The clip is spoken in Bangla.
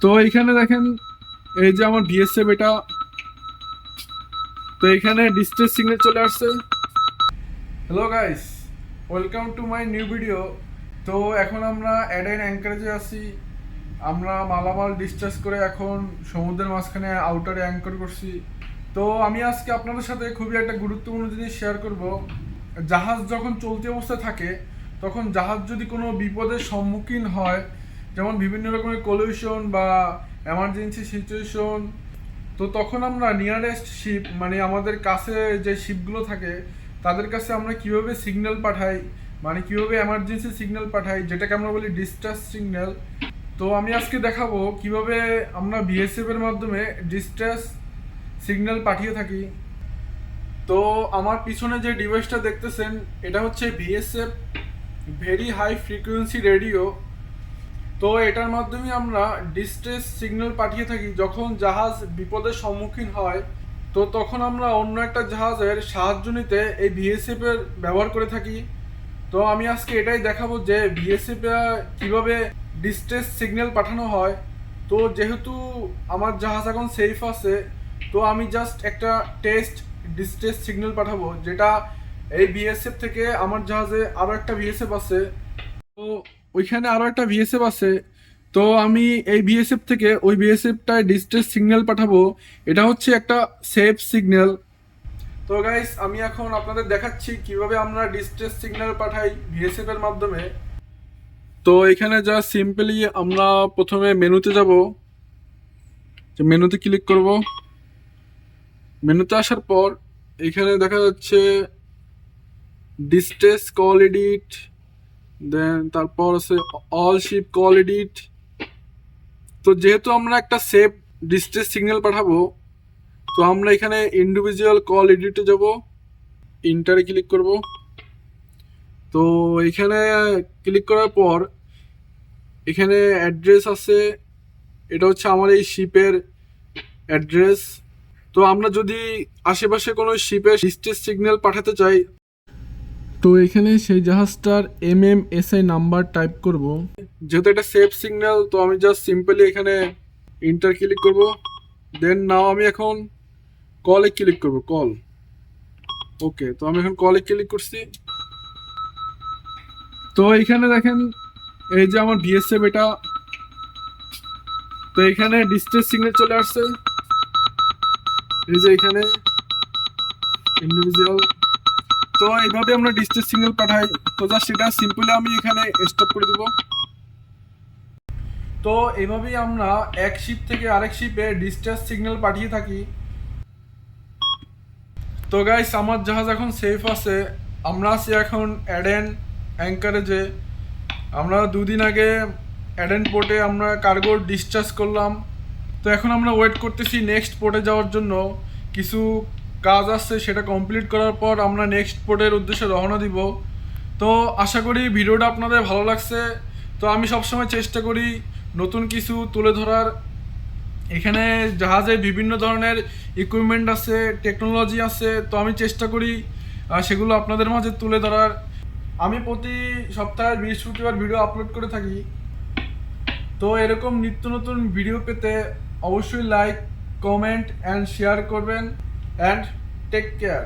তো এইখানে দেখেন এই যে আমার বিএসএফ এটা। তো এখানে ডিস্ট্রেস সিগন্যাল চলে আসছে। Hello guys, welcome to my new video. তো এখন আমরা অ্যাডেন অ্যাঙ্কারেজে আছি। আমরা মালামাল ডিসচার্জ করে এখন সমুদ্রের মাঝখানে আউটারে অ্যাঙ্কর করছি। তো আমি আজকে আপনাদের সাথে খুবই একটা গুরুত্বপূর্ণ জিনিস শেয়ার করব। জাহাজ যখন চলতি অবস্থায় থাকে তখন জাহাজ যদি কোনো বিপদের সম্মুখীন হয়, যেমন বিভিন্ন রকমের কলিউশন বা এমার্জেন্সি সিচুয়েশন, তো তখন আমরা নিয়ারেস্ট শিপ মানে আমাদের কাছে যে শিপগুলো থাকে তাদের কাছে আমরা কিভাবে সিগন্যাল পাঠাই, মানে কিভাবে এমার্জেন্সি সিগন্যাল পাঠাই, যেটাকে আমরা বলি ডিস্ট্রেস সিগন্যাল। তো আমি আজকে দেখাবো কিভাবে আমরা বিএসএফ এর মাধ্যমে ডিস্ট্রেস সিগন্যাল পাঠিয়ে থাকি। তো আমার পিছনে যে ডিভাইসটা দেখতেছেন এটা হচ্ছে BSF very high frequency radio. তো এটার মাধ্যমে আমরা ডিস্ট্রেস সিগন্যাল পাঠিয়ে থাকি যখন জাহাজ বিপদের সম্মুখীন হয়। তো তখন আমরা অন্য একটা জাহাজের সাহায্য নিতে এই বিএসএফ এর ব্যবহার করে থাকি। তো আমি আজকে এটাই দেখাবো যে বিএসএফ কিভাবে ডিস্ট্রেস সিগন্যাল পাঠানো হয়। তো যেহেতু আমার জাহাজ এখন সেফ আছে, তো আমি জাস্ট একটা টেস্ট ডিস্ট্রেস সিগন্যাল পাঠাবো, যেটা এই বিএসএফ থেকে আমার জাহাজে আরও একটা বিএসএফ আছে। তো ওইখানে আরও একটা বিএসএফ আছে। তো আমি এই বিএসএফ থেকে ওই বিএসএফটায় ডিস্ট্রেস সিগন্যাল পাঠাবো। এটা হচ্ছে একটা সেফ সিগন্যাল। তো গাইস, আমি এখন আপনাদের দেখাচ্ছি কিভাবে আমরা ডিস্ট্রেস সিগন্যাল পাঠাই বিএসএফ এর মাধ্যমে। তো এখানে যা সিম্পলি আমরা প্রথমে মেনুতে যাব, মেনুতে ক্লিক করব। মেনুতে আসার পর এখানে দেখা যাচ্ছে ডিস্ট্রেস কল এডিট, দেন তারপর আছে অল শিপ কল এডিট। তো যেহেতু আমরা একটা সেফ ডিস্ট্রেস সিগন্যাল পাঠাবো, তো আমরা এখানে ইন্ডিভিজুয়াল কল এডিটে যাব, ইন্টারে ক্লিক করব। তো এখানে ক্লিক করার পর এখানে অ্যাড্রেস আছে, এটা হচ্ছে আমার এই শিপের অ্যাড্রেস। তো আমরা যদি আশেপাশে কোনো শিপের ডিস্ট্রেস সিগন্যাল পাঠাতে চাই, তো এখানে সেই জাহাজটার MMSI নাম্বার টাইপ করব। যেহেতু এটা সেফ সিগন্যাল, তো আমি জাস্ট সিম্পলি এখানে ইন্টার ক্লিক করব। দেন নাও আমি এখন কলে ক্লিক করব, কল। ওকে, তো আমি এখন কলে ক্লিক করছি। তো এইখানে দেখেন এই যে আমার বিএসএফ এটা। তো এখানে ডিস্ট্রেস সিগন্যাল চলে আসছে, এই যে এখানে ইন্ডিভিজুয়াল। তো এইভাবে আমরা ডিস্ট্রেস সিগন্যাল পাঠাই। তো জাস্ট এটা সিম্পলি আমি এখানে স্টপ করে দেব। তো এইভাবেই আমরা এক শিপ থেকে আরেক শিপে ডিস্ট্রেস সিগন্যাল পাঠিয়ে থাকি। তো গাইস, আমার জাহাজ এখন সেফ আছে। আমরা আছি এখন অ্যাডেন অ্যাঙ্কারেজে। আমরা দুদিন আগে অ্যাডেন পোর্টে আমরা কার্গো ডিসচার্জ করলাম। তো এখন আমরা ওয়েট করতেছি নেক্সট পোর্টে যাওয়ার জন্য। কিছু কাজ আসছে, সেটা কমপ্লিট করার পর আমরা নেক্সট পোর্টের উদ্দেশ্যে রওনা দিব। তো আশা করি ভিডিওটা আপনাদের ভালো লাগছে। তো আমি সবসময় চেষ্টা করি নতুন কিছু তুলে ধরার। এখানে জাহাজে বিভিন্ন ধরনের ইকুইপমেন্ট আছে, টেকনোলজি আছে, তো আমি চেষ্টা করি সেগুলো আপনাদের মাঝে তুলে ধরার। আমি প্রতি সপ্তাহে বৃহস্পতিবার ভিডিও আপলোড করে থাকি। তো এরকম নিত্য নতুন ভিডিও পেতে অবশ্যই লাইক, কমেন্ট অ্যান্ড শেয়ার করবেন। And take care.